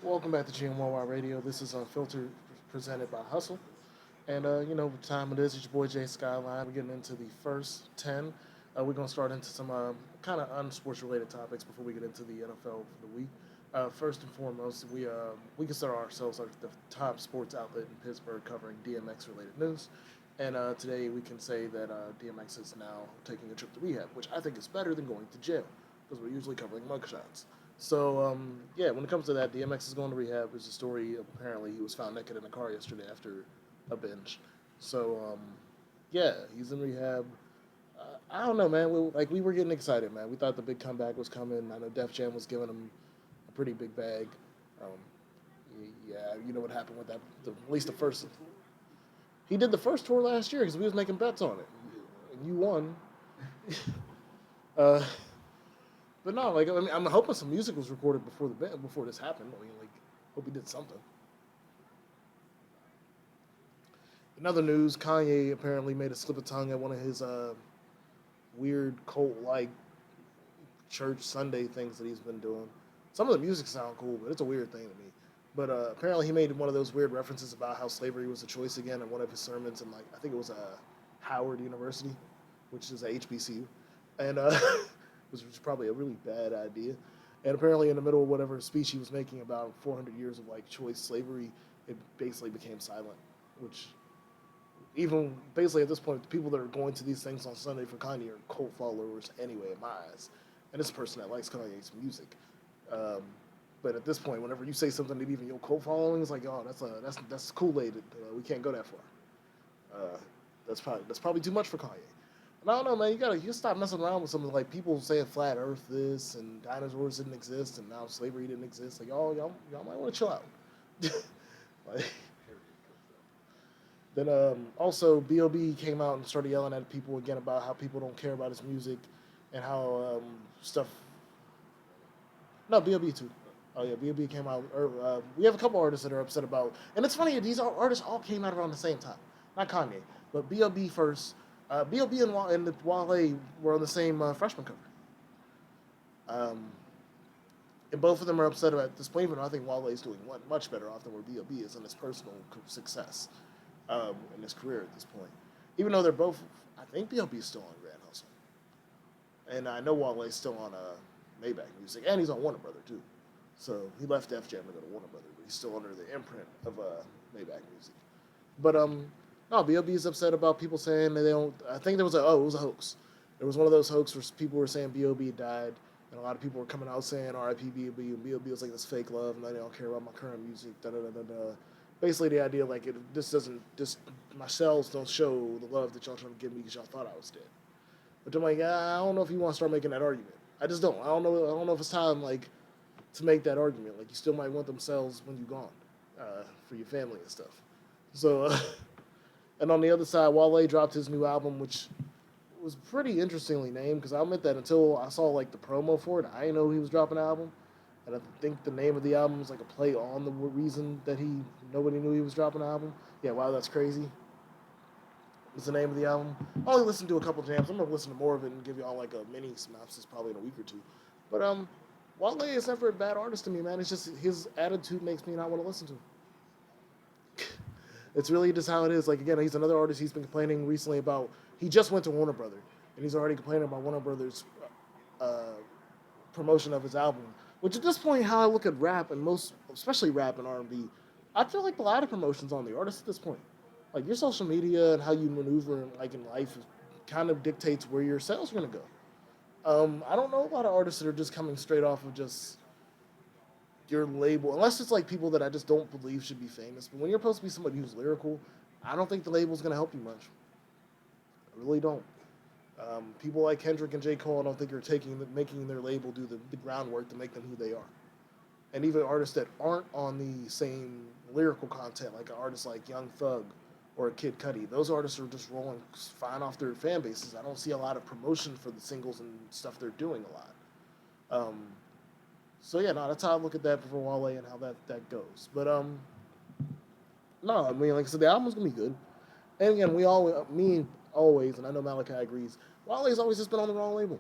Welcome back to GMYY Radio. This is UnFiltered, presented by Hustle. And, what time it is. It's your boy Jay Skyline. We're getting into the first 10. We're going to start into some kind of unsports related topics before we get into the NFL for the week. First and foremost, we consider ourselves like the top sports outlet in Pittsburgh covering DMX related news. And today we can say that DMX is now taking a trip to rehab, which I think is better than going to jail because we're usually covering mugshots. So, when it comes to that, DMX is going to rehab. There's a story of apparently he was found naked in a car yesterday after a binge. So, he's in rehab. I don't know, man. We were getting excited, man. We thought the big comeback was coming. I know Def Jam was giving him a pretty big bag. Um, yeah, you know what happened with that. At least the first. He did the first tour last year because we was making bets on it, and you won. uh, but no, I'm hoping some music was recorded before this happened. I mean, hope he did something. In other news, Kanye apparently made a slip of tongue at one of his weird cult-like church Sunday things that he's been doing. Some of the music sound cool, but it's a weird thing to me. But apparently, he made one of those weird references about how slavery was a choice again in one of his sermons, and I think it was Howard University, which is a HBCU, and which was probably a really bad idea. And apparently, in the middle of whatever speech he was making about 400 years of choice slavery, it basically became silent. Which, even basically at this point, the people that are going to these things on Sunday for Kanye are cult followers anyway, in my eyes. And this person that likes Kanye's music. Um, but at this point, whenever you say something that even your cult following is like, oh, that's Kool-Aid. We can't go that far. That's probably too much for Kanye. And I don't know, man. You stop messing around with something like people saying flat Earth this and dinosaurs didn't exist and now slavery didn't exist. Like y'all might want to chill out. like, then also B.O.B. came out and started yelling at people again about how people don't care about his music and how stuff. No, B.O.B. too. Oh yeah, B.O.B. came out. We have a couple artists that are upset about, and it's funny these artists all came out around the same time. Not Kanye, but B.O.B. first. B.O.B. and Wale were on the same freshman cover. Um, and both of them are upset about this point. Even I think Wale is doing much better off than where B.O.B. is in his personal success in his career at this point. Even though they're both, I think B.O.B. is still on Grand Hustle, and I know Wale is still on Maybach Music, and he's on Warner Brother too. So he left Def Jam to go to Warner Brother, but he's still under the imprint of Maybach Music. But no, B.O.B. is upset about people saying that they don't. I think it was a hoax. There was one of those hoaxes where people were saying B.O.B. died, and a lot of people were coming out saying R.I.P. B.O.B. and B.O.B. was like this fake love, and they don't care about my current music. Da da da da da. Basically, the idea this my cells don't show the love that y'all trying to give me because y'all thought I was dead. But I'm like, I don't know if you want to start making that argument. I just don't. I don't know. I don't know if it's time to make that argument. You still might want them cells when you're gone for your family and stuff. So, and on the other side, Wale dropped his new album, which was pretty interestingly named because I admit that until I saw the promo for it, I didn't know he was dropping an album. And I think the name of the album was a play on the reason that nobody knew he was dropping an album. Yeah, wow, that's crazy. Is the name of the album. I only listened to a couple jams. I'm gonna listen to more of it and give y'all a mini synopsis probably in a week or two. But Wale is never a bad artist to me, man. It's just his attitude makes me not want to listen to him. It's really just how it is. Again, he's another artist. He's been complaining recently about. He just went to Warner Brother, and he's already complaining about Warner Brothers' promotion of his album. Which at this point, how I look at rap and especially rap and R&B, I feel like a lot of promotions on the artist at this point. Your social media and how you maneuver in life kind of dictates where your sales are gonna go. I don't know a lot of artists that are just coming straight off of just your label, unless it's people that I just don't believe should be famous. But when you're supposed to be somebody who's lyrical, I don't think the label's gonna help you much. I really don't. People like Kendrick and J. Cole, I don't think are making their label do the groundwork to make them who they are. And even artists that aren't on the same lyrical content, like an artist like Young Thug or Kid Cudi, those artists are just rolling fine off their fan bases. I don't see a lot of promotion for the singles and stuff they're doing a lot. So yeah, no, that's how I look at that for Wale and how that goes. But no, I mean, like I said, the album's gonna be good. And again, me always, and I know Malachi agrees. Wale's always just been on the wrong label.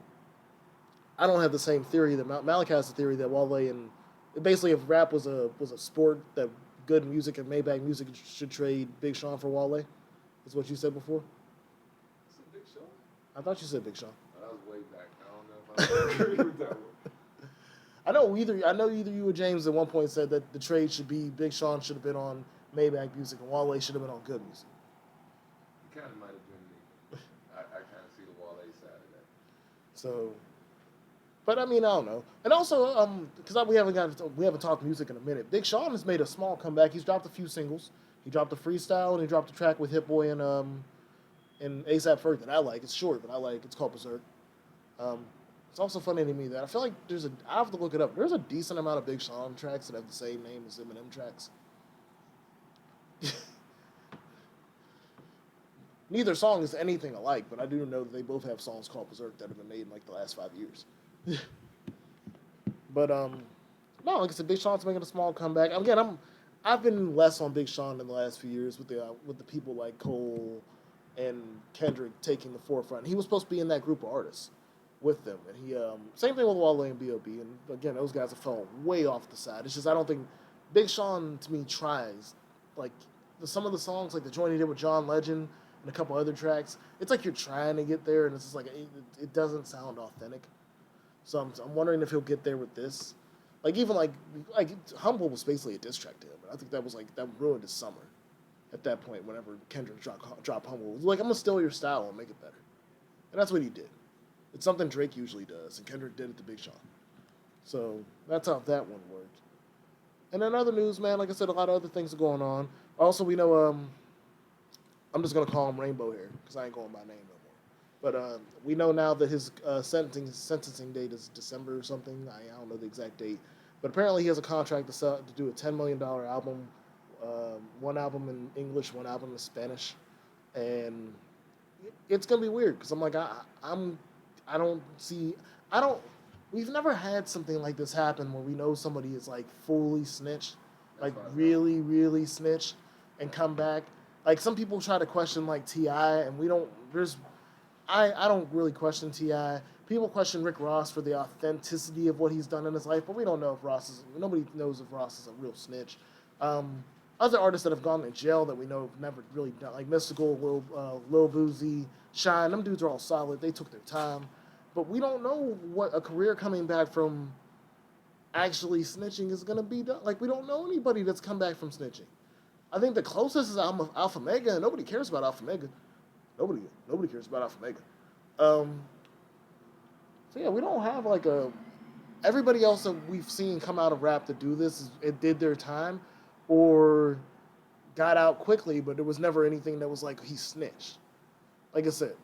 I don't have the same theory that Malachi has the theory that Wale and Basically, if rap was a sport that good music and Maybach music should trade Big Sean for Wale. Is what you said before. It's a Big Sean. I thought you said Big Sean. That was way back. I don't know if I agree with that one. I know either you or James at one point said that the trade should be Big Sean should have been on Maybach music and Wale should have been on good music. It kind of might have been me. I kind of see the Wale side of that. So, but I mean, I don't know. And also, because we haven't talked music in a minute. Big Sean has made a small comeback. He's dropped a few singles. He dropped a freestyle and he dropped a track with Hit Boy and ASAP Ferg that I like. It's short, but I like. It's called Berserk. It's also funny to me that I feel like I have to look it up. There's a decent amount of Big Sean tracks that have the same name as Eminem tracks. Neither song is anything alike, but I do know that they both have songs called Berserk that have been made in like the last 5 years. But no, like I said, Big Sean's making a small comeback. Again, I've been less on Big Sean in the last few years with the people like Cole and Kendrick taking the forefront. He was supposed to be in that group of artists with them, and he same thing with Wale and B.O.B. And again, those guys have fallen way off the side. It's just I don't think Big Sean to me tries like some of the songs like the joint he did with John Legend and a couple other tracks. It's like you're trying to get there, and it's just like it doesn't sound authentic. So I'm wondering if he'll get there with this. Like even like Humble was basically a diss track to him, and I think that ruined his summer. At that point, whenever Kendrick dropped Humble, it was like I'm gonna steal your style and make it better, and that's what he did. It's something Drake usually does, and Kendrick did it to Big Sean. So that's how that one worked. And in other news, man, like I said, a lot of other things are going on. Also, we know I'm just gonna call him Rainbow Hair because I ain't going by name no more. But we know now that his sentencing date is December or something. I don't know the exact date, but apparently he has a contract to do a $10 million album, one album in English, one album in Spanish, and it's gonna be weird because I'm like I don't see I don't. We've never had something like this happen where we know somebody is like fully snitched, like really, really snitched, and come back. Like some people try to question like T.I., and we don't. I don't really question T.I. People question Rick Ross for the authenticity of what he's done in his life, but we don't know if nobody knows if Ross is a real snitch. Other artists that have gone to jail that we know have never really done, like Mystical, Lil Boozy, Shine, them dudes are all solid. They took their time. But we don't know what a career coming back from actually snitching is going to be done. Like, we don't know anybody that's come back from snitching. I think the closest is Alpha Mega, and nobody cares about Alpha Mega. Nobody cares about Alpha Mega. So, yeah, we don't have, like, everybody else that we've seen come out of rap to do this, it did their time or got out quickly, but there was never anything that was like, he snitched. Like I said.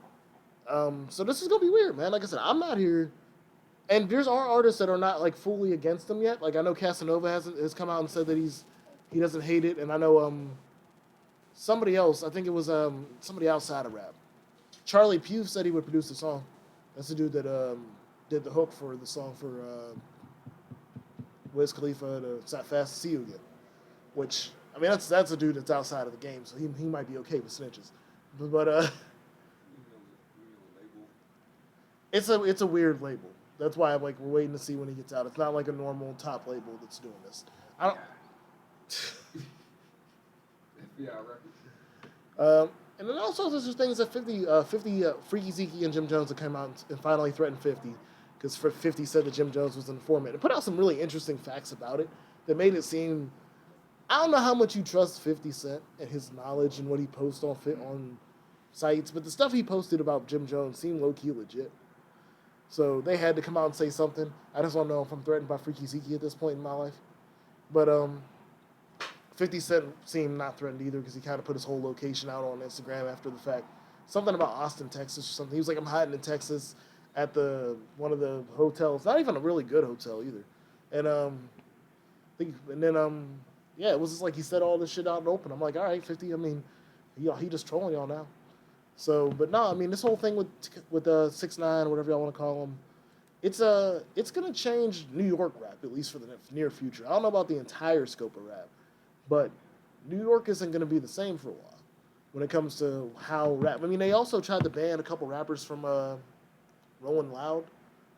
So this is gonna be weird, man. Like I said, I'm not here, and there's artists that are not like fully against them yet. Like I know Casanova has come out and said that he doesn't hate it, and I know somebody else. I think it was somebody outside of rap. Charlie Pugh said he would produce the song. That's the dude that did the hook for the song for Wiz Khalifa to Fast to See You Again. Which I mean that's a dude that's outside of the game, so he might be okay with snitches, but. It's a weird label. That's why we're waiting to see when he gets out. It's not like a normal top label that's doing this. I don't. Yeah, records. And then also there's things that 50 Freaky Zeke and Jim Jones have come out and finally threatened 50 because 50 said that Jim Jones was an informant and put out some really interesting facts about it that made it seem. I don't know how much you trust 50 Cent and his knowledge and what he posts on sites, but the stuff he posted about Jim Jones seemed low key legit. So they had to come out and say something. I just don't know if I'm threatened by Freaky Zeke at this point in my life. But 50 Cent seemed not threatened either because he kind of put his whole location out on Instagram after the fact. Something about Austin, Texas or something. He was like, I'm hiding in Texas at one of the hotels. Not even a really good hotel either. And yeah, it was just like he said all this shit out in the open. I'm like, all right, 50, I mean, he just trolling y'all now. So, but no, I mean, this whole thing with 6ix9ine, whatever y'all want to call him, it's gonna change New York rap at least for the near future. I don't know about the entire scope of rap, but New York isn't gonna be the same for a while when it comes to how rap. I mean, they also tried to ban a couple rappers from Rolling Loud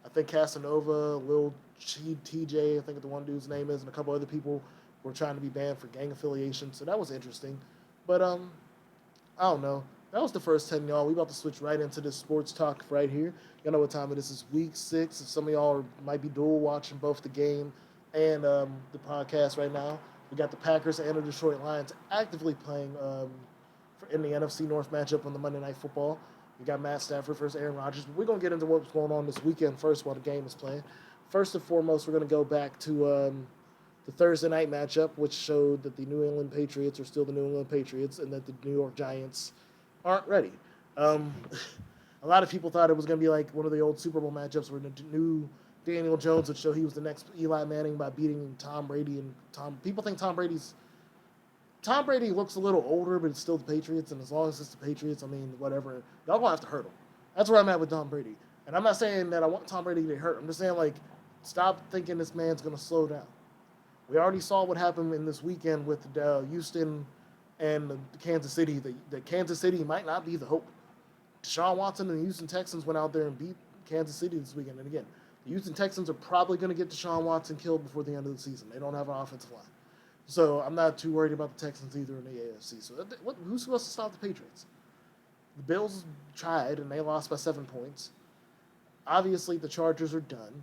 I think Casanova, Lil TJ, I think the one dude's name is, and a couple other people were trying to be banned for gang affiliation. So that was interesting. But I don't know. That was the first 10, y'all. We about to switch right into this sports talk right here. You know what time it is. It's week 6. Some of y'all might be dual watching both the game and the podcast right now. We got the Packers and the Detroit Lions actively playing in the NFC North matchup on the Monday Night Football. We got Matt Stafford versus Aaron Rodgers. But we're going to get into what's going on this weekend first while the game is playing. First and foremost, we're going to go back to the Thursday night matchup, which showed that the New England Patriots are still the New England Patriots and that the New York Giants aren't ready. A lot of people thought it was going to be like one of the old Super Bowl matchups where the new Daniel Jones would show he was the next Eli Manning by beating Tom Brady. And people think Tom Brady looks a little older, but it's still the Patriots. And as long as it's the Patriots, I mean, whatever. Y'all gonna have to hurt him. That's where I'm at with Tom Brady. And I'm not saying that I want Tom Brady to get hurt. I'm just saying, like, stop thinking this man's going to slow down. We already saw what happened in this weekend with Houston and Kansas City. That Kansas City might not be the hope. Deshaun Watson and the Houston Texans went out there and beat Kansas City this weekend. And again, the Houston Texans are probably going to get Deshaun Watson killed before the end of the season. They don't have an offensive line. So I'm not too worried about the Texans either in the AFC. So who's supposed to stop the Patriots? The Bills tried, and they lost by 7 points. Obviously, the Chargers are done.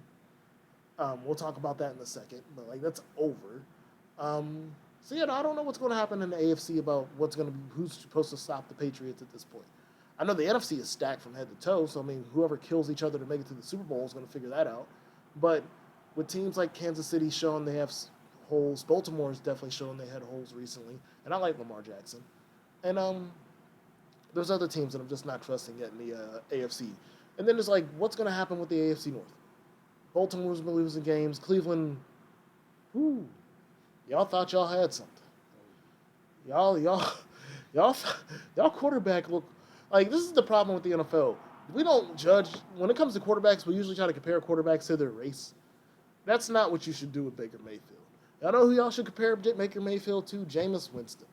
We'll talk about that in a second, but like that's over. So yeah, I don't know what's going to happen in the AFC about who's supposed to stop the Patriots at this point. I know the NFC is stacked from head to toe, so I mean, whoever kills each other to make it to the Super Bowl is going to figure that out. But with teams like Kansas City showing they have holes, Baltimore has definitely shown they had holes recently, and I like Lamar Jackson. And there's other teams that I'm just not trusting yet in the AFC. And then there's like, what's going to happen with the AFC North? Baltimore's been losing games. Cleveland, y'all thought y'all had something. Y'all quarterback look like this is the problem with the NFL. We don't judge when it comes to quarterbacks. We usually try to compare quarterbacks to their race. That's not what you should do with Baker Mayfield. Y'all know who y'all should compare Baker Mayfield to? Jameis Winston.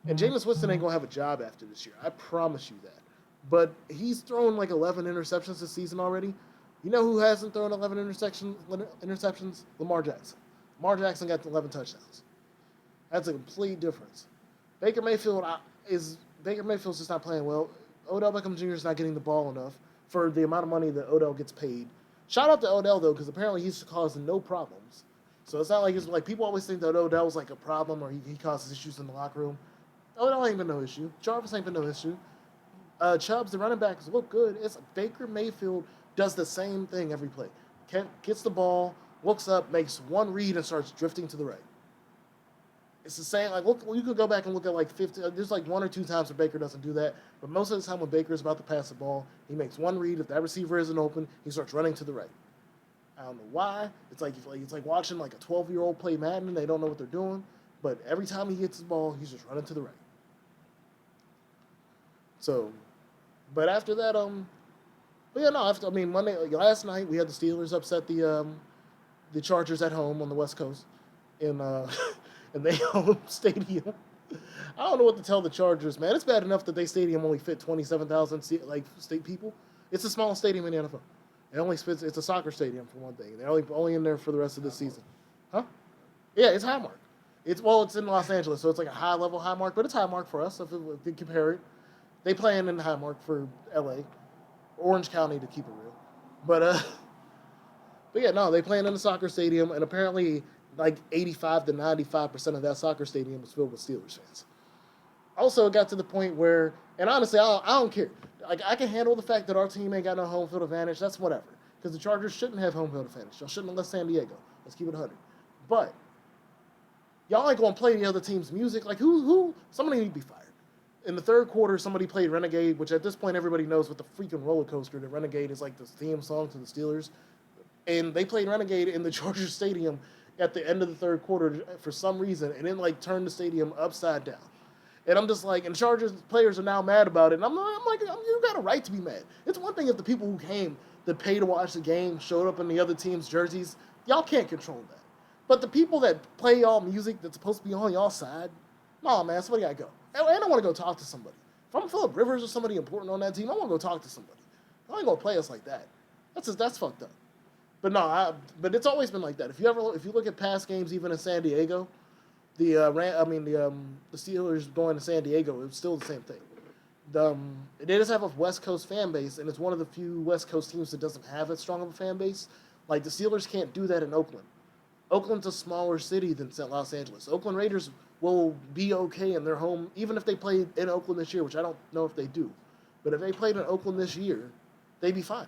And Jameis Winston ain't gonna have a job after this year. I promise you that. But he's thrown like 11 interceptions this season already. You know who hasn't thrown 11 interceptions? Lamar Jackson. Lamar Jackson got 11 touchdowns. That's a complete difference. Baker Mayfield's just not playing well. Odell Beckham Jr. is not getting the ball enough for the amount of money that Odell gets paid. Shout out to Odell though, because apparently he's causing no problems. So it's not like people always think that Odell's like a problem or he causes issues in the locker room. Odell ain't been no issue. Jarvis ain't been no issue. Chubbs, the running backs look good. It's Baker Mayfield does the same thing every play. Gets the ball, looks up, makes one read, and starts drifting to the right. It's the same. Like, look, you could go back and look at like 50. There's like 1 or 2 times where Baker doesn't do that, but most of the time when Baker is about to pass the ball, he makes one read. If that receiver isn't open, he starts running to the right. I don't know why. It's like watching like a 12-year-old play Madden. They don't know what they're doing, but every time he gets the ball, he's just running to the right. So, but after that, but yeah, no. Monday, last night we had the Steelers upset the Chargers at home on the West Coast in their home stadium. I don't know what to tell the Chargers, man. It's bad enough that their stadium only fit 27,000 state people. It's a small stadium in the NFL. It only fits. It's a soccer stadium for one thing. They're only in there for the rest of the season, huh? Yeah, it's Highmark. It's in Los Angeles, so it's like a high-level Highmark, but it's Highmark for us. If we compare it, they playing in Highmark for LA. Orange County to keep it real, but yeah, no, they playing in the soccer stadium, and apparently like 85 to 95% of that soccer stadium is filled with Steelers fans. Also, it got to the point where, and honestly, I don't care. Like, I can handle the fact that our team ain't got no home field advantage. That's whatever, because the Chargers shouldn't have home field advantage. Y'all shouldn't have left San Diego. Let's keep it 100. But y'all ain't gonna play the other team's music. Like, somebody need to be fired. In the third quarter, somebody played Renegade, which at this point everybody knows what the freaking roller coaster. The Renegade is like the theme song to the Steelers. And they played Renegade in the Chargers Stadium at the end of the third quarter for some reason, and then like turned the stadium upside down. And I'm just like, and Chargers players are now mad about it. And I'm like, you got a right to be mad. It's one thing if the people who came to pay to watch the game showed up in the other team's jerseys. Y'all can't control that. But the people that play y'all music that's supposed to be on y'all side, nah, man, somebody gotta go. And I want to go talk to somebody. If I'm Phillip Rivers or somebody important on that team, I want to go talk to somebody. I ain't gonna play us like that. That's fucked up. But no, but it's always been like that. If you look at past games, even in San Diego, the Steelers going to San Diego, it's still the same thing. They just have a West Coast fan base, and it's one of the few West Coast teams that doesn't have that strong of a fan base. Like the Steelers can't do that in Oakland. Oakland's a smaller city than Los Angeles. Oakland Raiders will be okay in their home, even if they played in Oakland this year, which I don't know if they do. But if they played in Oakland this year, they'd be fine.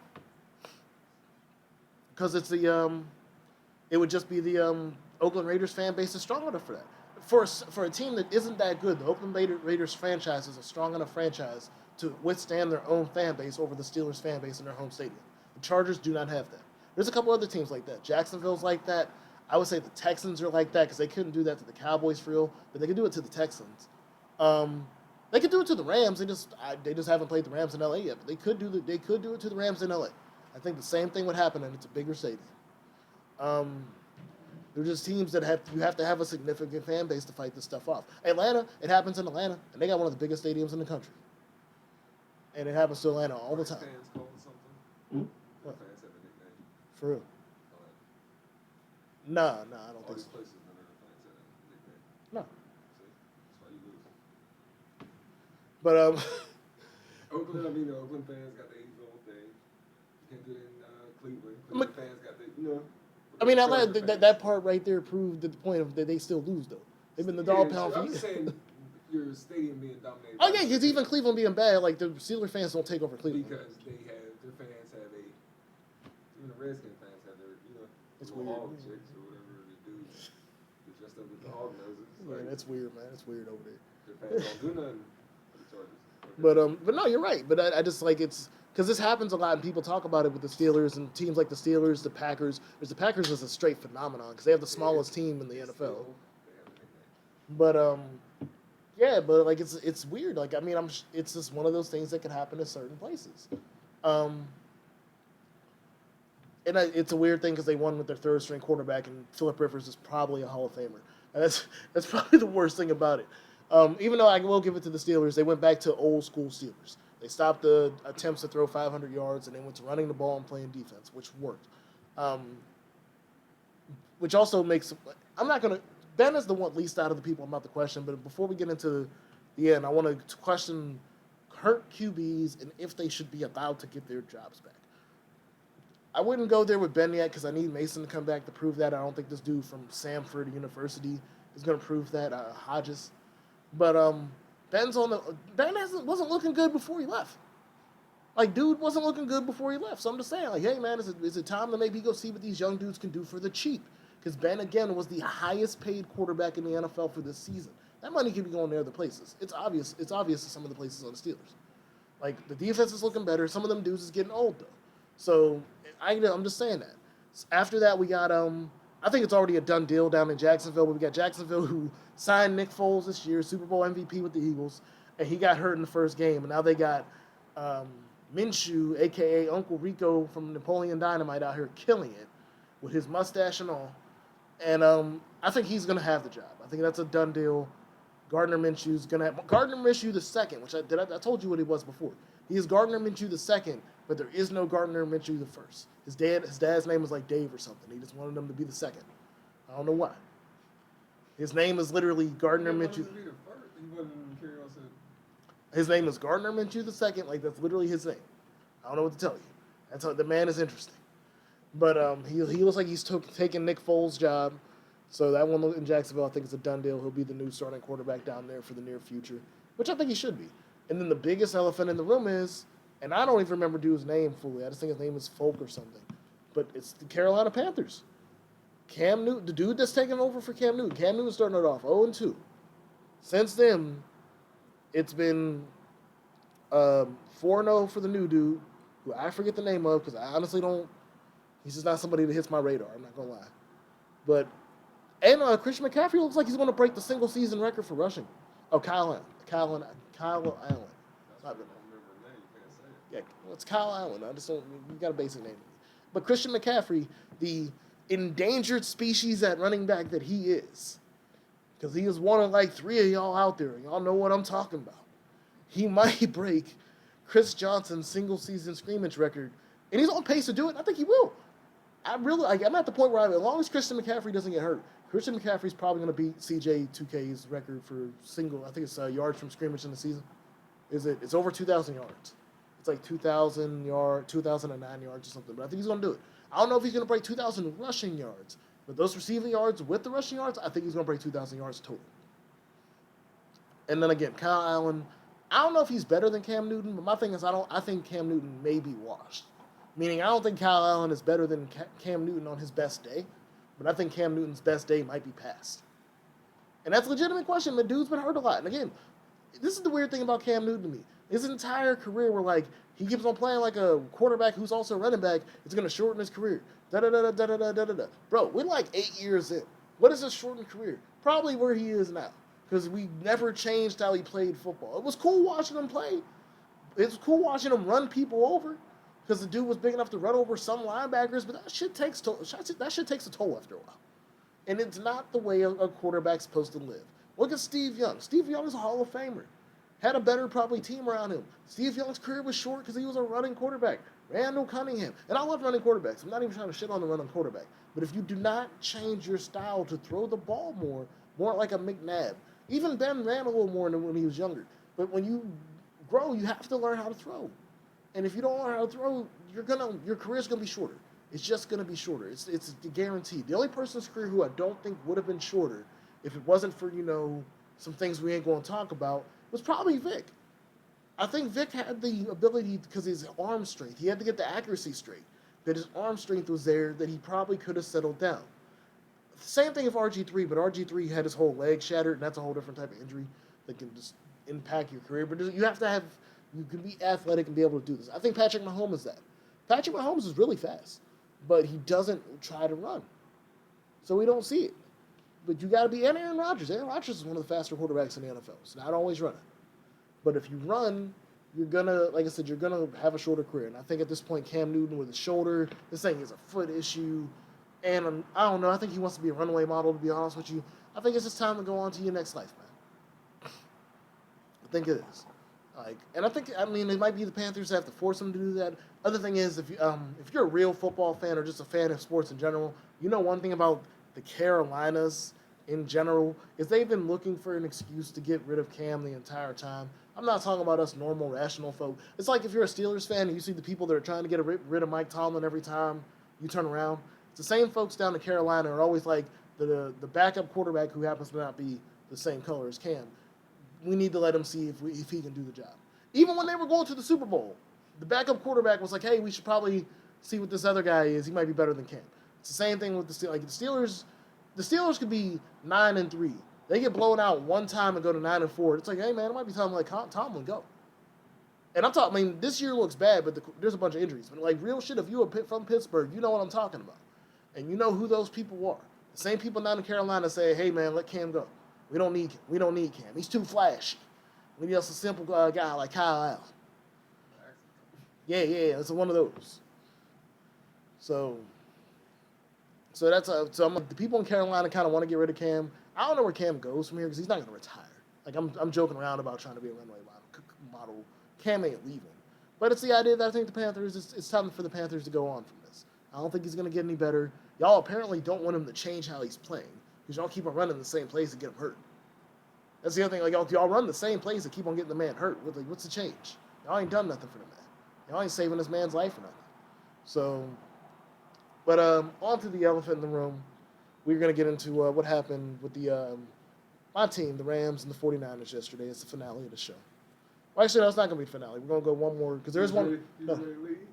Because it would just be the Oakland Raiders fan base is strong enough for that. For a team that isn't that good, the Oakland Raiders franchise is a strong enough franchise to withstand their own fan base over the Steelers fan base in their home stadium. The Chargers do not have that. There's a couple other teams like that. Jacksonville's like that. I would say the Texans are like that because they couldn't do that to the Cowboys for real, but they could do it to the Texans. They could do it to the Rams. They just haven't played the Rams in LA yet, but they could do it to the Rams in LA. I think the same thing would happen, and it's a bigger stadium. They're just teams that you have to have a significant fan base to fight this stuff off. Atlanta, it happens in Atlanta, and they got one of the biggest stadiums in the country. And it happens to Atlanta all the time. Fans call it something? What? Fans have a nickname. For real? No, I don't All think these so. places, none of the fans have a nickname. No. See? That's why you lose. But Oakland, the Oakland fans got their own thing. You can't do it in Cleveland. Cleveland fans got their, that part right there proved the point of that they still lose though. They've been the dog pound for I'm years. just saying your stadium being dominated. Oh yeah, because even Cleveland being bad, like the Steelers fans don't take over Cleveland. Because their fans have even the Redskins fans have their, It's little weird. hog chicks or whatever the dudes that dressed up with the hog noses. Yeah, that's weird, man. It's weird over there. Their fans don't do nothing for the Chargers. But no, you're right. But I just like it's because this happens a lot, and people talk about it with the Steelers and teams like the Steelers, the Packers. Because the Packers is a straight phenomenon because they have the smallest team in the NFL. They have a nickname. But yeah, but like it's weird. Like it's just one of those things that can happen in certain places. And it's a weird thing because they won with their third string quarterback, and Phillip Rivers is probably a Hall of Famer. And that's probably the worst thing about it. Even though I will give it to the Steelers, they went back to old school Steelers. They stopped the attempts to throw 500 yards, and they went to running the ball and playing defense, which worked. Which also makes Ben is the one least out of the people I'm about to question. But before we get into the end, I want to question hurt QBs and if they should be allowed to get their jobs back. I wouldn't go there with Ben yet because I need Mason to come back to prove that. I don't think this dude from Samford University is going to prove that. Hodges. But Ben wasn't looking good before he left. Like, dude wasn't looking good before he left. So I'm just saying, like, hey, man, is it time to maybe go see what these young dudes can do for the cheap? Because Ben, again, was the highest paid quarterback in the NFL for this season. That money could be going to other places. It's obvious to some of the places on the Steelers. Like, the defense is looking better. Some of them dudes is getting old, though. So I'm just saying that. After that, we got, I think it's already a done deal down in Jacksonville. But we got Jacksonville who signed Nick Foles this year, Super Bowl MVP with the Eagles. And he got hurt in the first game. And now they got Minshew, a.k.a. Uncle Rico from Napoleon Dynamite out here killing it with his mustache and all. And I think he's going to have the job. I think that's a done deal. Gardner Minshew's going to have Gardner Minshew the second, which I told you what he was before. He is Gardner Minshew the second, but there is no Gardner Minshew the first. His dad's name was like Dave or something. He just wanted him to be the second. I don't know why. His name is literally Gardner Minshew. His name is Gardner Minshew the second. Like, that's literally his name. I don't know what to tell you. That's how the man is interesting. But he looks like he's taking Nick Foles' job. So that one in Jacksonville, I think it's a done deal. He'll be the new starting quarterback down there for the near future, which I think he should be. And then the biggest elephant in the room is, and I don't even remember dude's name fully. I just think his name is Folk or something. But it's the Carolina Panthers. Cam Newton, the dude that's taking over for Cam Newton. Cam Newton starting it off 0-2. Since then, it's been 4-0 for the new dude, who I forget the name of because I honestly don't. He's just not somebody that hits my radar. I'm not gonna lie. But Christian McCaffrey looks like he's going to break the single season record for rushing. Oh, Kyle Allen. Yeah, well, it's Kyle Allen. I just don't. You got a basic name. But Christian McCaffrey, the endangered species at running back that he is, because he is one of like 3 of y'all out there. Y'all know what I'm talking about. He might break Chris Johnson's single season scrimmage record, and he's on pace to do it. I think he will. I'm at the point where as long as Christian McCaffrey doesn't get hurt, Christian McCaffrey's probably going to beat CJ2K's record for single. I think it's yards from scrimmage in the season. It's over 2,000 yards. It's like 2,009 yards or something. But I think he's going to do it. I don't know if he's going to break 2,000 rushing yards, but those receiving yards with the rushing yards, I think he's going to break 2,000 yards total. And then again, Kyle Allen, I don't know if he's better than Cam Newton, but my thing is I think Cam Newton may be washed. Meaning I don't think Kyle Allen is better than Cam Newton on his best day, but I think Cam Newton's best day might be past. And that's a legitimate question, but dude's been hurt a lot. And again, this is the weird thing about Cam Newton to me. His entire career where, like, he keeps on playing like a quarterback who's also a running back, it's going to shorten his career. Da-da-da-da-da-da-da-da. Bro, we're like 8 years in. What is his shortened career? Probably where he is now. Because we never changed how he played football. It was cool watching him play. It was cool watching him run people over. Because the dude was big enough to run over some linebackers, but that shit takes a toll after a while. And it's not the way a quarterback's supposed to live. Look at Steve Young. Steve Young is a Hall of Famer. Had a better probably team around him. Steve Young's career was short because he was a running quarterback. Randall Cunningham. And I love running quarterbacks. I'm not even trying to shit on the running quarterback. But if you do not change your style to throw the ball more like a McNabb. Even Ben ran a little more than when he was younger. But when you grow, you have to learn how to throw. And if you don't learn how to throw, your career's gonna be shorter. It's just gonna be shorter. It's guaranteed. The only person's career who I don't think would have been shorter, if it wasn't for some things we ain't gonna talk about, was probably Vic. I think Vic had the ability because his arm strength. He had to get the accuracy straight. That his arm strength was there. That he probably could have settled down. Same thing with RG3, but RG3 had his whole leg shattered, and that's a whole different type of injury that can just impact your career. But you can be athletic and be able to do this. I think Patrick Mahomes is that. Patrick Mahomes is really fast, but he doesn't try to run. So we don't see it. But you got to be, and Aaron Rodgers. Aaron Rodgers is one of the faster quarterbacks in the NFL. It's not always running. But if you run, you're going to, like I said, you're going to have a shorter career. And I think at this point, Cam Newton with his shoulder, this thing is a foot issue. And I don't know, I think he wants to be a runaway model, to be honest with you. I think it's just time to go on to your next life, man. I think it is. And it might be the Panthers that have to force him to do that. Other thing is, if you're a real football fan or just a fan of sports in general, you know one thing about the Carolinas in general is they've been looking for an excuse to get rid of Cam the entire time. I'm not talking about us normal, rational folk. It's like if you're a Steelers fan and you see the people that are trying to get rid of Mike Tomlin every time you turn around. It's the same folks down in Carolina are always like the backup quarterback who happens to not be the same color as Cam. We need to let him see if he can do the job. Even when they were going to the Super Bowl, the backup quarterback was like, hey, we should probably see what this other guy is. He might be better than Cam. It's the same thing with the Steelers. Like the Steelers could be 9-3. They get blown out one time and go to 9-4. It's like, hey, man, it might be time to let Tomlin go. And this year looks bad, but there's a bunch of injuries. But like real shit, if you're from Pittsburgh, you know what I'm talking about. And you know who those people are. The same people down in Carolina say, hey, man, let Cam go. We don't need Cam. He's too flashy. We need us a simple guy like Kyle Allen. Yeah, it's one of those. So that's so I'm like, the people in Carolina kind of want to get rid of Cam. I don't know where Cam goes from here because he's not going to retire. Like I'm joking around about trying to be a runway model. Cam ain't leaving. But it's the idea that I think the Panthers, it's time for the Panthers to go on from this. I don't think he's going to get any better. Y'all apparently don't want him to change how he's playing because y'all keep on running the same plays and get him hurt. That's the other thing. Like y'all run the same plays and keep on getting the man hurt. What's the change? Y'all ain't done nothing for the man. Y'all ain't saving this man's life or nothing. So, but on to the elephant in the room. We're going to get into what happened with my team, the Rams and the 49ers yesterday. It's the finale of the show. Well, actually, no, it's not going to be the finale. We're going to go one more because there's one. No,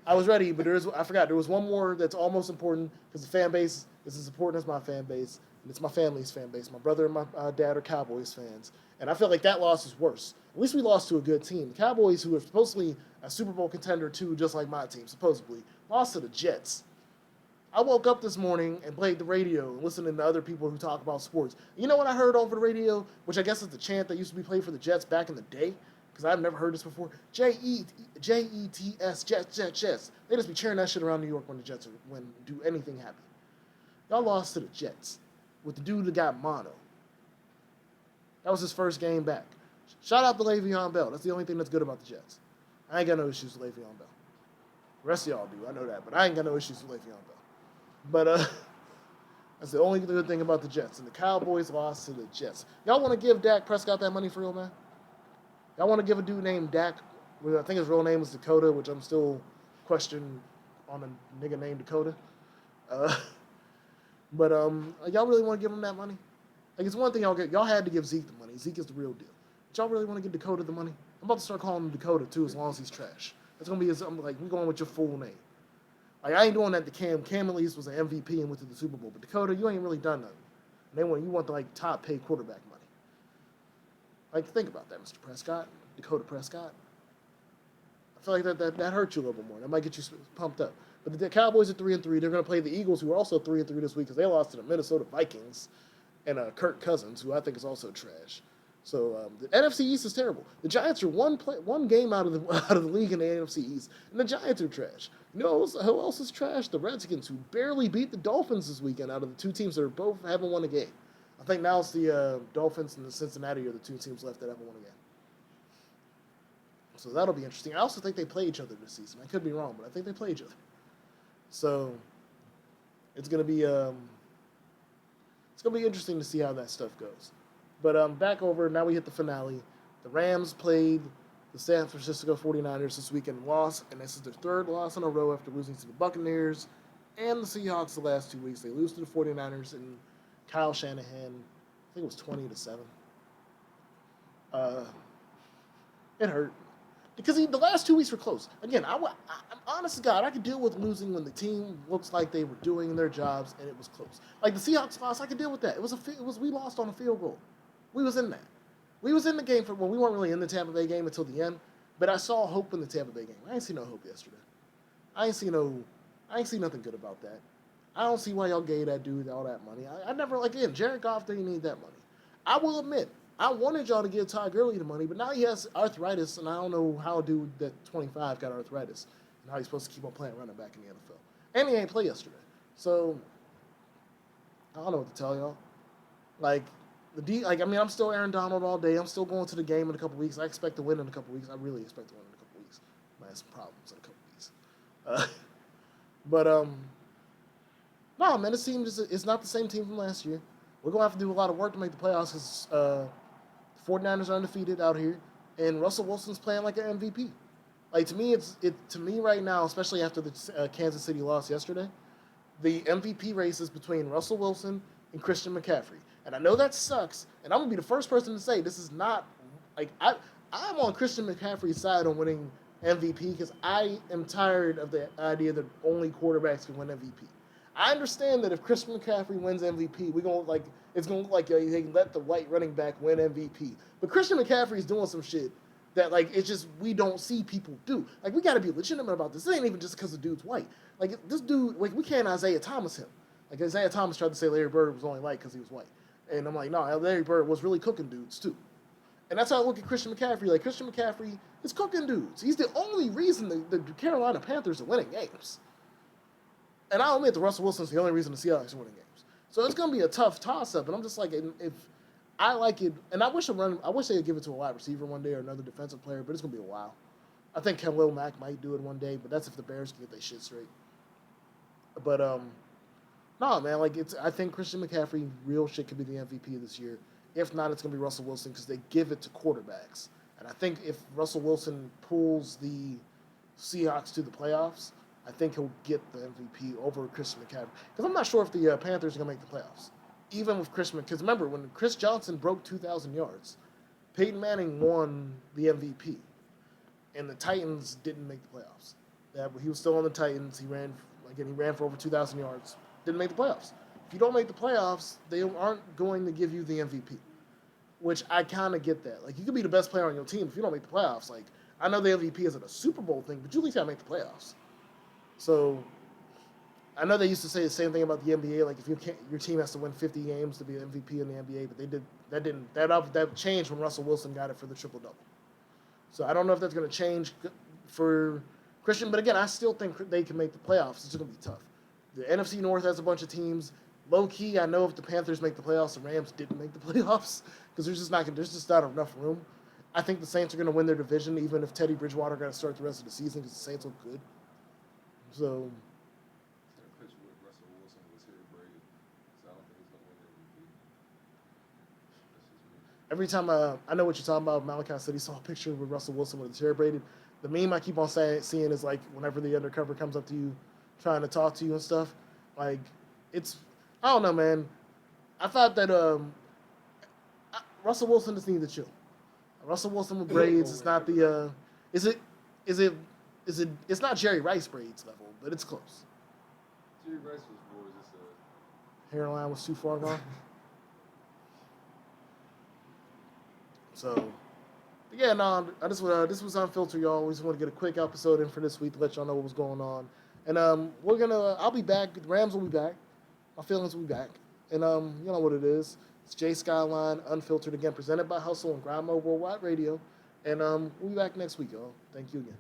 I was ready, but I forgot. There was one more that's almost important because the fan base is as important as my fan base, and it's my family's fan base. My brother and my dad are Cowboys fans, and I feel like that loss is worse. At least we lost to a good team. The Cowboys, who are supposedly a Super Bowl contender too, just like my team, supposedly, lost to the Jets. I woke up this morning and played the radio and listened to other people who talk about sports. You know what I heard over the radio, which I guess is the chant that used to be played for the Jets back in the day, because I've never heard this before. Jets, Jets. They just be cheering that shit around New York when the Jets do anything happy. Y'all lost to the Jets with the dude that got mono. That was his first game back. Shout out to Le'Veon Bell. That's the only thing that's good about the Jets. I ain't got no issues with Le'Veon Bell. The rest of y'all do, I know that, but I ain't got no issues with Le'Veon Bell. But that's the only good thing about the Jets. And the Cowboys lost to the Jets. Y'all want to give Dak Prescott that money for real, man? Y'all want to give a dude named Dak, I think his real name is Dakota, which I'm still questioning on a nigga named Dakota. Uh, but y'all really want to give him that money? Like, it's one thing y'all had to give Zeke the money. Zeke is the real deal. But y'all really want to give Dakota the money? I'm about to start calling him Dakota too, as long as he's trash. It's gonna be I'm like, we're going with your full name. Like, I ain't doing that to Cam. Cam at least was an MVP and went to the Super Bowl. But Dakota, you ain't really done nothing. And you want the like top paid quarterback money. Like, think about that, Mr. Prescott, Dakota Prescott. I feel like that hurts you a little bit more. That might get you pumped up. But the Cowboys are 3-3. They're going to play the Eagles, who are also 3-3 this week because they lost to the Minnesota Vikings and Kirk Cousins, who I think is also trash. So the NFC East is terrible. The Giants are one game out of the league in the NFC East, and the Giants are trash. You know who else is trash? The Redskins, who barely beat the Dolphins this weekend out of the two teams that are both haven't won a game. I think now it's the Dolphins and the Cincinnati are the two teams left that haven't won a game. So that'll be interesting. I also think they play each other this season. I could be wrong, but I think they play each other. So it's gonna be interesting to see how that stuff goes. But back over, now we hit the finale. The Rams played the San Francisco 49ers this weekend and lost, and this is their third loss in a row after losing to the Buccaneers and the Seahawks the last 2 weeks. They lose to the 49ers, and Kyle Shanahan, I think it was 20-7. It hurt. Because the last 2 weeks were close. Again, I'm honest to God, I could deal with losing when the team looks like they were doing their jobs and it was close. Like the Seahawks loss, I could deal with that. We lost on a field goal. We was in that. We was in the game we weren't really in the Tampa Bay game until the end, but I saw hope in the Tampa Bay game. I ain't see no hope yesterday. I ain't see nothing good about that. I don't see why y'all gave that dude all that money. I never, again, Jared Goff didn't need that money. I will admit, I wanted y'all to give Todd Gurley the money, but now he has arthritis, and I don't know how a dude that 25 got arthritis and how he's supposed to keep on playing running back in the NFL. And he ain't play yesterday. So, I don't know what to tell y'all. I'm still Aaron Donald all day. I'm still going to the game in a couple weeks. I expect to win in a couple weeks. I really expect to win in a couple weeks. I have some problems in a couple weeks. No, man, this team it's not the same team from last year. We're going to have to do a lot of work to make the playoffs because the 49ers are undefeated out here, and Russell Wilson's playing like an MVP. Like, to me right now, especially after the Kansas City loss yesterday, the MVP race is between Russell Wilson and Christian McCaffrey. And I know that sucks, and I'm going to be the first person to say this is not, I'm on Christian McCaffrey's side on winning MVP because I am tired of the idea that only quarterbacks can win MVP. I understand that if Christian McCaffrey wins MVP, it's gonna look like they let the white running back win MVP. But Christian McCaffrey is doing some shit that it's just we don't see people do. Like, we gotta be legitimate about this. It ain't even just because the dude's white. Like, this dude, we can't Isaiah Thomas him. Like, Isaiah Thomas tried to say Larry Bird was only white because he was white, and I'm like, no, Larry Bird was really cooking dudes too. And that's how I look at Christian McCaffrey. Like, Christian McCaffrey is cooking dudes. He's the only reason the Carolina Panthers are winning games. And I'll admit that Russell Wilson's the only reason the Seahawks are winning games. So it's going to be a tough toss-up. And I'm just like, if I like it, and I wish they'd give it to a wide receiver one day or another defensive player, but it's going to be a while. I think Khalil Mack might do it one day, but that's if the Bears can get their shit straight. But, no, man, I think Christian McCaffrey, real shit, could be the MVP this year. If not, it's going to be Russell Wilson because they give it to quarterbacks. And I think if Russell Wilson pulls the Seahawks to the playoffs, I think he'll get the MVP over Christian McCaffrey. Because I'm not sure if the Panthers are going to make the playoffs. Even with Christian McCaffrey. Because remember, when Chris Johnson broke 2,000 yards, Peyton Manning won the MVP. And the Titans didn't make the playoffs. He was still on the Titans. He ran for over 2,000 yards. Didn't make the playoffs. If you don't make the playoffs, they aren't going to give you the MVP. Which I kind of get that. Like, you could be the best player on your team if you don't make the playoffs. Like, I know the MVP isn't a Super Bowl thing, but you at least got to make the playoffs. So, I know they used to say the same thing about the NBA. Like, if your team has to win 50 games to be an MVP in the NBA, but that changed when Russell Wilson got it for the triple-double. So, I don't know if that's going to change for Christian. But again, I still think they can make the playoffs. It's just going to be tough. The NFC North has a bunch of teams. Low-key, I know if the Panthers make the playoffs, the Rams didn't make the playoffs because there's just not enough room. I think the Saints are going to win their division, even if Teddy Bridgewater got to start the rest of the season because the Saints look good. So, Russell Wilson every time I know what you're talking about. Malachi said he saw a picture with Russell Wilson with his hair braided. The meme I keep on seeing is like whenever the undercover comes up to you, trying to talk to you and stuff. Like it's I don't know, man. I thought that Russell Wilson just needs to chill. Russell Wilson with braids. It's not the is it is it is it it's not Jerry Rice braids level, but it's close. Jerry Rice was more just a Hairline was too far gone. So, yeah, no, this was Unfiltered, y'all. We just want to get a quick episode in for this week to let y'all know what was going on. And I'll be back. The Rams will be back. My feelings will be back. And you know what it is. It's Jay Skyline, Unfiltered again, presented by Hustle and Grind Mode Worldwide Radio. And we'll be back next week, y'all. Thank you again.